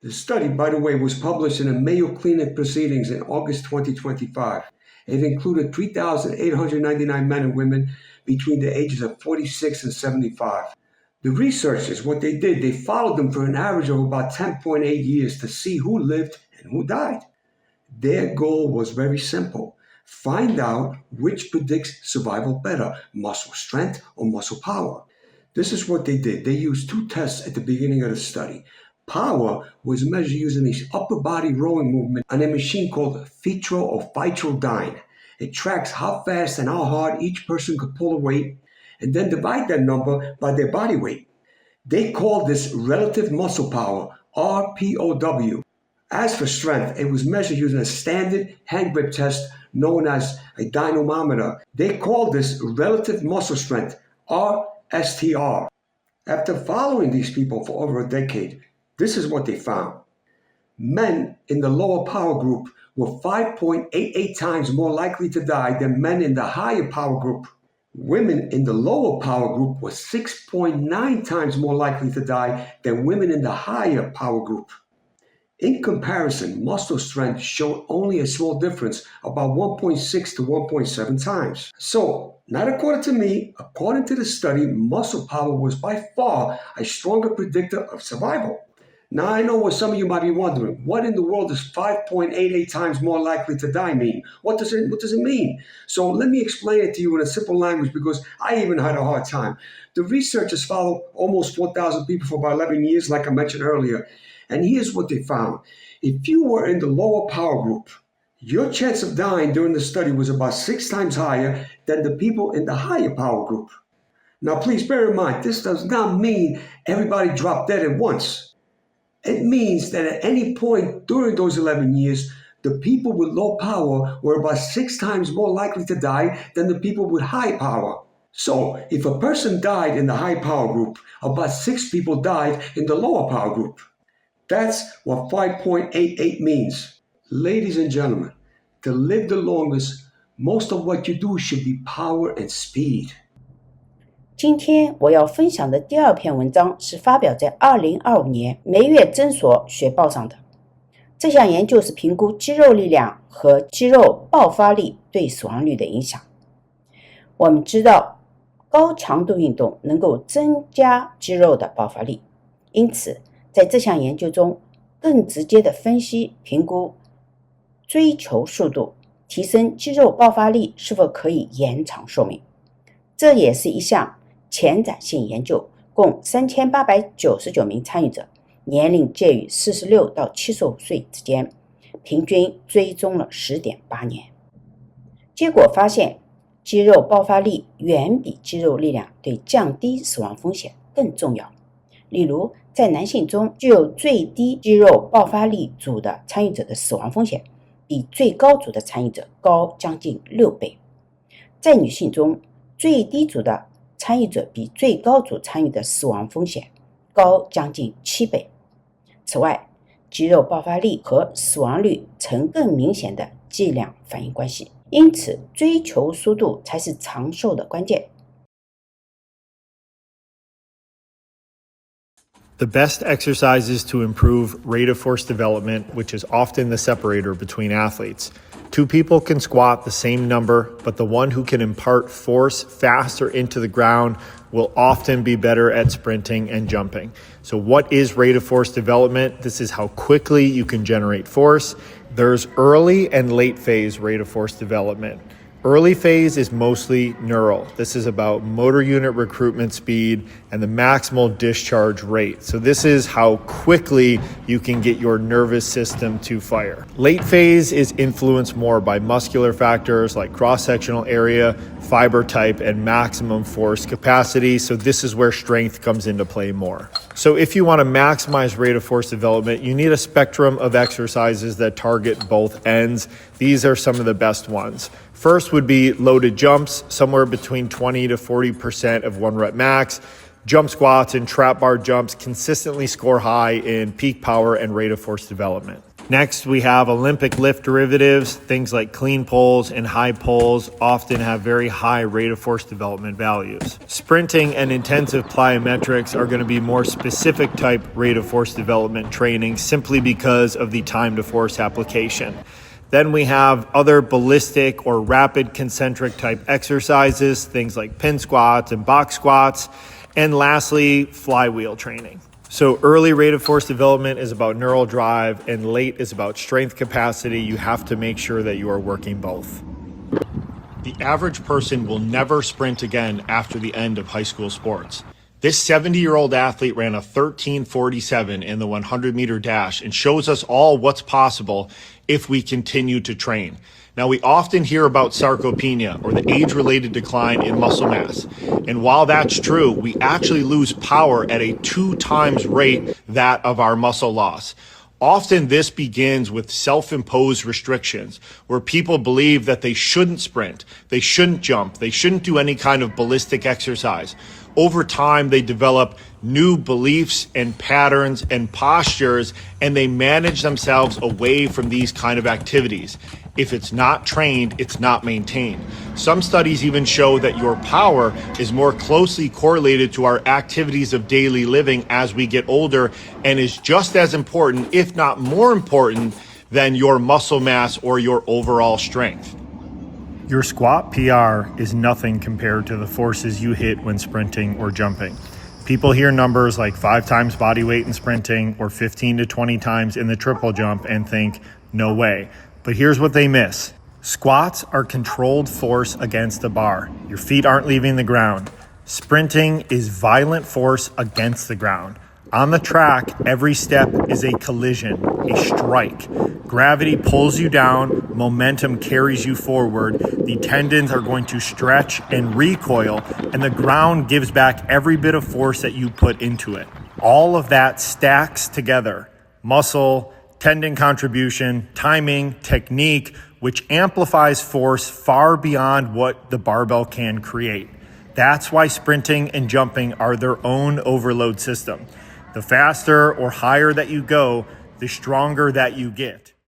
The study, by the way, was published in the Mayo Clinic Proceedings in August 2025. It included 3,899 men and women between the ages of 46 and 75. The researchers, what they did, they followed them for an average of about 10.8 years to see who lived and who died. Their goal was very simple. Find out which predicts survival better, muscle strength or muscle power. This is what they did. They used two tests at the beginning of the study. Power was measured using the upper body rowing movement on a machine called Fetro or Vitrodyne. It tracks how fast and how hard each person could pull a weight and then divide that number by their body weight. They called this relative muscle power, RPOW. As for strength, it was measured using a standard hand grip test known as a dynamometer. They called this relative muscle strength, RSTR. After following these people for over a decade, this is what they found. Men in the lower power group were 5.88 times more likely to die than men in the higher power group. Women in the lower power group were 6.9 times more likely to die than women in the higher power group. In comparison, muscle strength showed only a small difference, about 1.6 to 1.7 times. So, not according to me, according to the study, muscle power was by far a stronger predictor of survival. Now, I know what some of you might be wondering. What in the world does 5.88 times more likely to die mean? What does it mean? So let me explain it to you in a simple language because I even had a hard time. The researchers followed almost 4,000 people for about 11 years, like I mentioned earlier. And here's what they found. If you were in the lower power group, your chance of dying during the study was about 6 times higher than the people in the higher power group. Now, please bear in mind, this does not mean everybody dropped dead at once. It means that at any point during those 11 years, the people with low power were about 6 times more likely to die than the people with high power. So if a person died in the high power group, about 6 people died in the lower power group. That's what 5.88 means. Ladies and gentlemen, to live the longest, most of what you do should be power and speed. 今天我要分享的第二篇文章是发表在2025年梅月诊所学报上的。这项研究是评估肌肉力量和肌肉爆发力对死亡率的影响。我们知道，高强度运动能够增加肌肉的爆发力，因此在这项研究中，更直接的分析评估追求速度，提升肌肉爆发力是否可以延长寿命。这也是一项前瞻性研究，共3899名参与者，年龄介于46到75岁之间，平均追踪了10.8年。结果发现，肌肉爆发力远比肌肉力量对降低死亡风险更重要。例如，在男性中，具有最低肌肉爆发力组的参与者的死亡风险比最高组的参与者高将近6倍。在女性中，最低组的参与者比最高组参与的死亡风险高将近7倍。此外，肌肉爆发力和死亡率呈更明显的剂量反应关系，因此追求速度才是长寿的关键。The best exercises to improve rate of force development, which is often the separator between athletes. Two people can squat the same number, but the one who can impart force faster into the ground will often be better at sprinting and jumping. So what is rate of force development? This is how quickly you can generate force. There's early and late phase rate of force development. Early phase is mostly neural. This is about motor unit recruitment speed and the maximal discharge rate. So this is how quickly you can get your nervous system to fire. Late phase is influenced more by muscular factors like cross-sectional area, fiber type, and maximum force capacity. So this is where strength comes into play more. So if you want to maximize rate of force development, you need a spectrum of exercises that target both ends. These are some of the best ones. First would be loaded jumps, somewhere between 20 to 40% of 1 rep max. Jump squats and trap bar jumps consistently score high in peak power and rate of force development. Next, we have Olympic lift derivatives. Things like clean poles and high poles often have very high rate of force development values. Sprinting and intensive plyometrics are going to be more specific type rate of force development training simply because of the time to force application. Then we have other ballistic or rapid concentric type exercises, things like pin squats and box squats. And lastly, flywheel training. So early rate of force development is about neural drive and late is about strength capacity. You have to make sure that you are working both. The average person will never sprint again after the end of high school sports. This 70-year-old athlete ran a 13:47 in the 100-meter dash and shows us all what's possible if we continue to train. Now, we often hear about sarcopenia, or the age-related decline in muscle mass. And while that's true, we actually lose power at a 2 times rate that of our muscle loss. Often this begins with self-imposed restrictions, where people believe that they shouldn't sprint, they shouldn't jump, they shouldn't do any kind of ballistic exercise. Over time, they develop new beliefs and patterns and postures, and they manage themselves away from these kind of activities. If it's not trained, it's not maintained. Some studies even show that your power is more closely correlated to our activities of daily living as we get older and is just as important, if not more important, than your muscle mass or your overall strength. Your squat PR is nothing compared to the forces you hit when sprinting or jumping. People hear numbers like 5 times body weight in sprinting or 15 to 20 times in the triple jump and think, no way. But here's what they miss. Squats are controlled force against a bar. Your feet aren't leaving the ground. Sprinting is violent force against the ground. On the track, every step is a collision, a strike. Gravity pulls you down, momentum carries you forward, the tendons are going to stretch and recoil, and the ground gives back every bit of force that you put into it. All of that stacks together. Muscle, tendon contribution, timing, technique, which amplifies force far beyond what the barbell can create. That's why sprinting and jumping are their own overload system. The faster or higher that you go, the stronger that you get.